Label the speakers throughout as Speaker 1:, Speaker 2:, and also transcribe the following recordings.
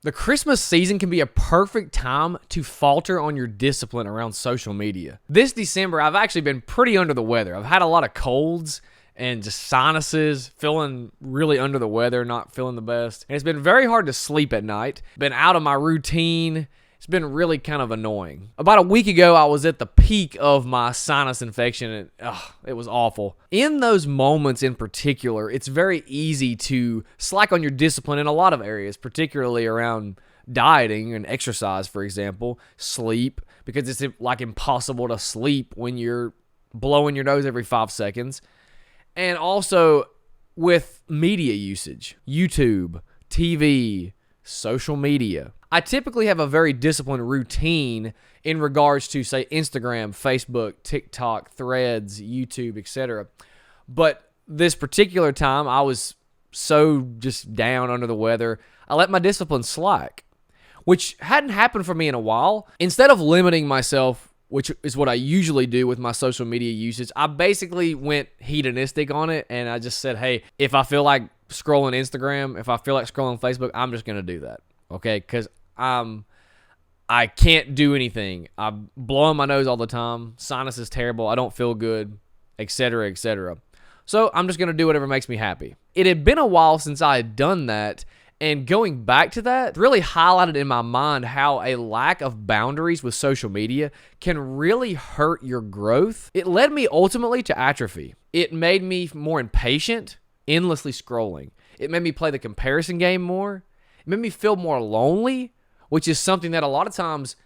Speaker 1: The Christmas season can be a perfect time to falter on your discipline around social media. This December, I've actually been pretty under the weather. I've had a lot of colds and just sinuses, feeling really under the weather, not feeling the best. And it's been very hard to sleep at night. Been out of my routine. It's been really kind of annoying. About a week ago, I was at the peak of my sinus infection, and it was awful. In those moments in particular, it's very easy to slack on your discipline in a lot of areas, particularly around dieting and exercise, for example, sleep, because it's like impossible to sleep when you're blowing your nose every 5 seconds. And also with media usage, YouTube, TV, social media. I typically have a very disciplined routine in regards to, say, Instagram, Facebook, TikTok, Threads, YouTube, etc. But this particular time, I was so just down under the weather, I let my discipline slack, which hadn't happened for me in a while. Instead of limiting myself, which is what I usually do with my social media usage, I basically went hedonistic on it, and I just said, hey, if I feel like scrolling Instagram, if I feel like scrolling Facebook, I'm just going to do that, okay? Because I can't do anything. I'm blowing my nose all the time. Sinus is terrible. I don't feel good, etc., etc. So I'm just going to do whatever makes me happy. It had been a while since I had done that, and going back to that really highlighted in my mind how a lack of boundaries with social media can really hurt your growth. It led me ultimately to atrophy. It made me more impatient, endlessly scrolling. It made me play the comparison game more. It made me feel more lonely, which is something that a lot of times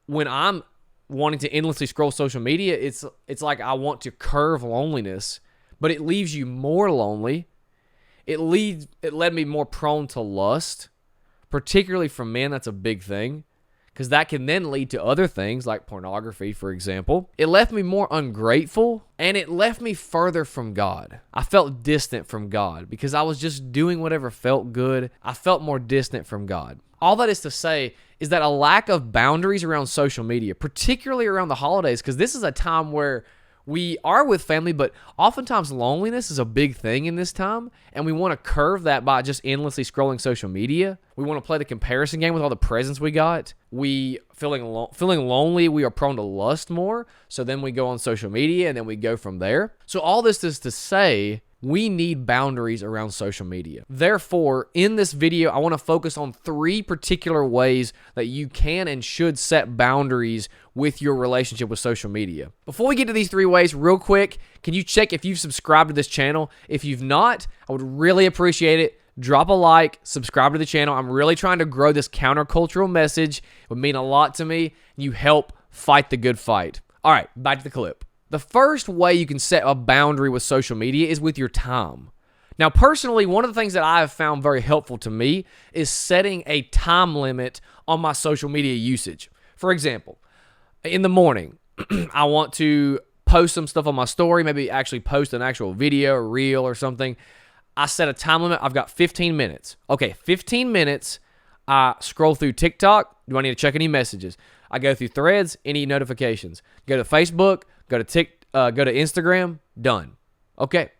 Speaker 1: when I'm wanting to endlessly scroll social media, it's like I want to curve loneliness, but it leaves you more lonely. It led me more prone to lust, particularly from men. That's a big thing, because that can then lead to other things like pornography, for example. It left me more ungrateful, and it left me further from God. I felt distant from God because I was just doing whatever felt good. I felt more distant from God. All that is to say is that a lack of boundaries around social media, particularly around the holidays, because this is a time where we are with family, but oftentimes loneliness is a big thing in this time, and we want to curve that by just endlessly scrolling social media. We want to play the comparison game with all the presents we got. We feeling lonely, we are prone to lust more, so then we go on social media, and then we go from there. So all this is to say, we need boundaries around social media. Therefore, in this video, I want to focus on 3 particular ways that you can and should set boundaries with your relationship with social media. Before we get to these 3 ways, real quick, can you check if you've subscribed to this channel? If you've not, I would really appreciate it. Drop a like, subscribe to the channel. I'm really trying to grow this countercultural message. It would mean a lot to me. You help fight the good fight. All right, back to the clip. The first way you can set a boundary with social media is with your time. Now, personally, one of the things that I have found very helpful to me is setting a time limit on my social media usage. For example, in the morning, I want to post some stuff on my story, maybe actually post an actual video or reel or something. I set a time limit. I've got 15 minutes. Okay, 15 minutes. I scroll through TikTok. Do I need to check any messages? I go through Threads, any notifications. Go to Facebook, go to Instagram, done. Okay.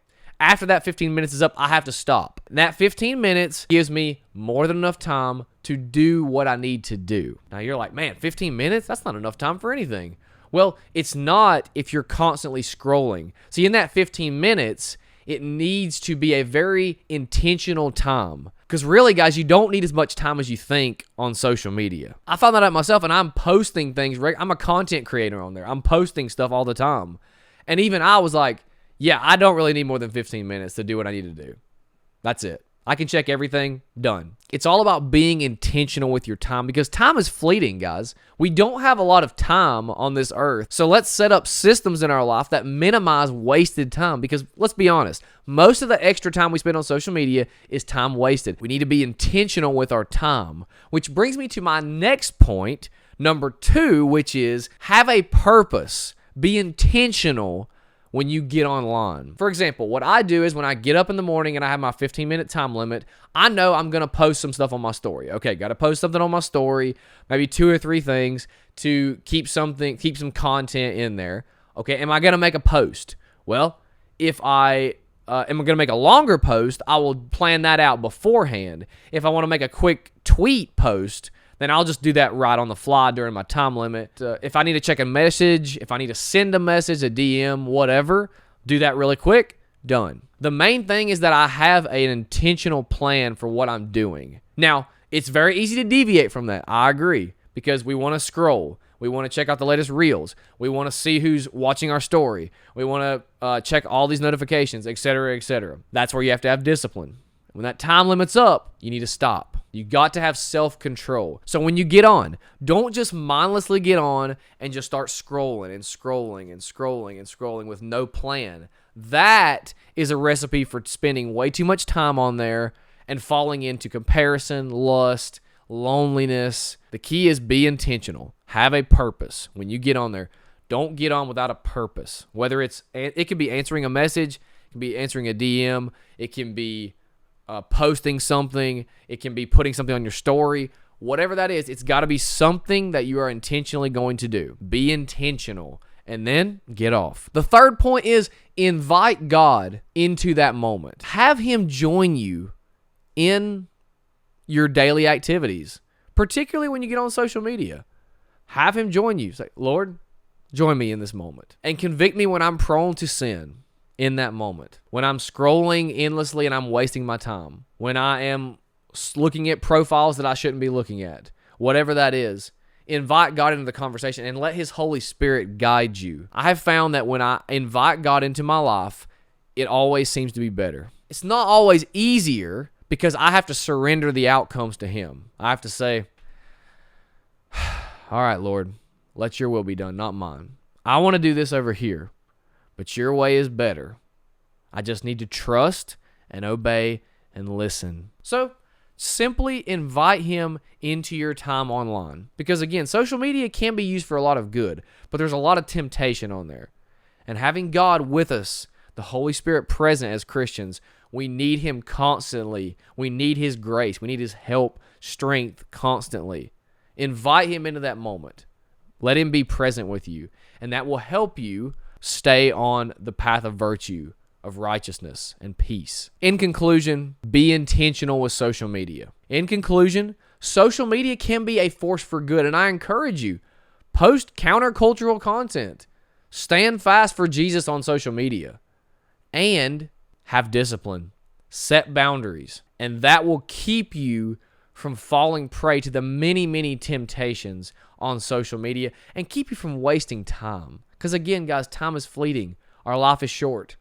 Speaker 1: After that 15 minutes is up, I have to stop. And that 15 minutes gives me more than enough time to do what I need to do. Now you're like, man, 15 minutes? That's not enough time for anything. Well, it's not if you're constantly scrolling. See, in that 15 minutes, it needs to be a very intentional time. Because really, guys, you don't need as much time as you think on social media. I found that out myself, and I'm posting things. I'm a content creator on there. I'm posting stuff all the time. And even I was like, yeah, I don't really need more than 15 minutes to do what I need to do. That's it. I can check everything, done. It's all about being intentional with your time because time is fleeting, guys. We don't have a lot of time on this earth. So let's set up systems in our life that minimize wasted time because let's be honest, most of the extra time we spend on social media is time wasted. We need to be intentional with our time, which brings me to my next point, number 2, which is have a purpose. Be intentional when you get online. For example, what I do is when I get up in the morning and I have my 15-minute time limit, I know I'm going to post some stuff on my story. Okay, got to post something on my story, maybe 2 or 3 things to keep some content in there. Okay, am I going to make a post? Well, if I am going to make a longer post, I will plan that out beforehand. If I want to make a quick tweet post, then I'll just do that right on the fly during my time limit. If I need to check a message, if I need to send a message, a DM, whatever, do that really quick, done. The main thing is that I have an intentional plan for what I'm doing. Now, it's very easy to deviate from that. I agree, because we want to scroll. We want to check out the latest reels. We want to see who's watching our story. We want to check all these notifications, etc., etc. That's where you have to have discipline. When that time limit's up, you need to stop. You got to have self-control. So when you get on, don't just mindlessly get on and just start scrolling and scrolling and scrolling and scrolling with no plan. That is a recipe for spending way too much time on there and falling into comparison, lust, loneliness. The key is be intentional. Have a purpose. When you get on there, don't get on without a purpose. Whether it could be answering a message, it can be answering a DM, it can be posting something, it can be putting something on your story. Whatever that is, it's got to be something that you are intentionally going to do. Be intentional, and then get off. The third point is invite God into that moment. Have him join you in your daily activities, particularly when you get on social media. Have him join you. Say, Lord, join me in this moment. And convict me when I'm prone to sin in that moment. When I'm scrolling endlessly and I'm wasting my time. When I am looking at profiles that I shouldn't be looking at. Whatever that is, invite God into the conversation and let his Holy Spirit guide you. I have found that when I invite God into my life, it always seems to be better. It's not always easier because I have to surrender the outcomes to him. I have to say, all right, Lord, let your will be done, not mine. I want to do this over here, but your way is better. I just need to trust and obey and listen. So simply invite him into your time online. Because again, social media can be used for a lot of good, but there's a lot of temptation on there. And having God with us, the Holy Spirit present as Christians, we need him constantly. We need his grace. We need his help, strength constantly. Invite him into that moment. Let him be present with you. And that will help you stay on the path of virtue, of righteousness, and peace. In conclusion, be intentional with social media. In conclusion, social media can be a force for good. And I encourage you, post countercultural content. Stand fast for Jesus on social media. And have discipline. Set boundaries. And that will keep you from falling prey to the many, many temptations on social media and keep you from wasting time. Because again, guys, time is fleeting. Our life is short.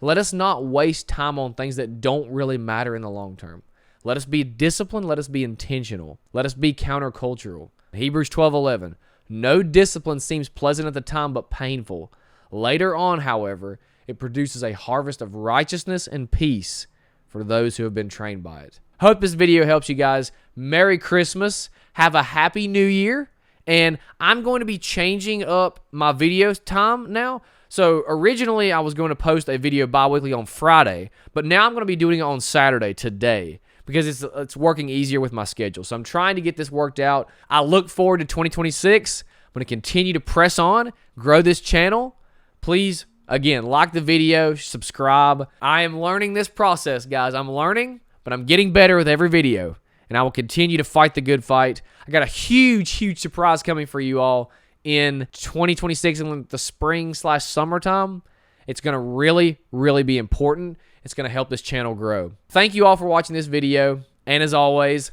Speaker 1: Let us not waste time on things that don't really matter in the long term. Let us be disciplined. Let us be intentional. Let us be countercultural. Hebrews 12:11. No discipline seems pleasant at the time, but painful. Later on, however, it produces a harvest of righteousness and peace for those who have been trained by it. Hope this video helps you guys. Merry Christmas. Have a happy New Year. And I'm going to be changing up my video time now. So originally I was going to post a video bi-weekly on Friday, but now I'm going to be doing it on Saturday today because it's working easier with my schedule. So I'm trying to get this worked out. I look forward to 2026. I'm going to continue to press on, grow this channel. Please, again, like the video, subscribe. I am learning this process, guys. I'm learning, but I'm getting better with every video, and I will continue to fight the good fight. I got a huge, huge surprise coming for you all in 2026 in the spring/summertime. It's going to really, really be important. It's going to help this channel grow. Thank you all for watching this video, and as always,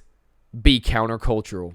Speaker 1: be countercultural.